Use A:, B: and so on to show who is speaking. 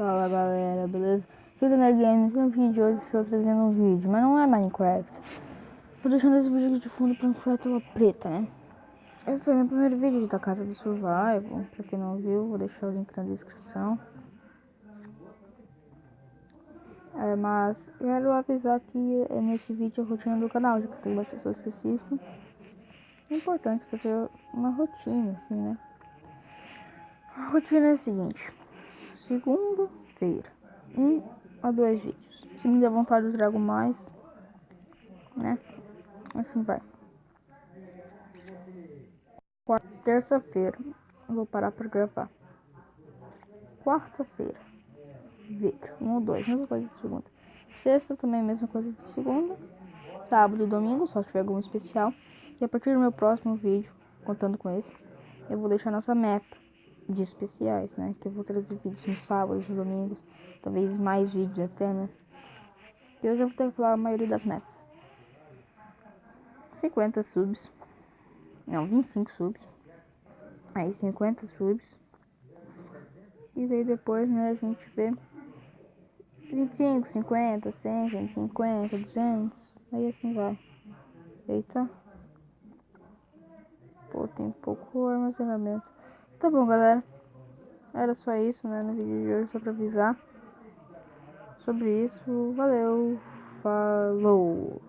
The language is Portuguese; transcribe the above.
A: Fala galera, beleza? Fica na Games, no vídeo de hoje estou trazendo um vídeo, mas não é Minecraft. Tô deixando esse vídeo aqui de fundo pra não ficar tela preta, né? Esse foi meu primeiro vídeo da Casa do Survival. Pra quem não viu, vou deixar o link na descrição. Mas quero avisar que nesse vídeo a rotina do canal, já que tem bastante pessoas que assistem. É importante fazer uma rotina, assim, né? A rotina é a seguinte: segunda-feira, 1 a 2 vídeos. Se me der vontade eu trago mais, né? Assim vai. Terça-feira, vou parar pra gravar. Quarta-feira, vídeo 1 ou 2, mesma coisa de segunda. Sexta também, mesma coisa de segunda. Sábado e domingo, só se tiver algum especial. E a partir do meu próximo vídeo, contando com esse, eu vou deixar nossa meta de especiais, né? Que eu vou trazer vídeos nos sábados, nos domingos, talvez mais vídeos até, né? E eu já vou ter que falar a maioria das metas. 50 subs. Não, 25 subs. Aí 50 subs. E daí depois, né, a gente vê 25, 50, 100, 150, 200. Aí assim vai. Eita. Pô, tem pouco armazenamento. Tá bom, galera. Era só isso, né, no vídeo de hoje, só pra avisar sobre isso. Valeu. Falou.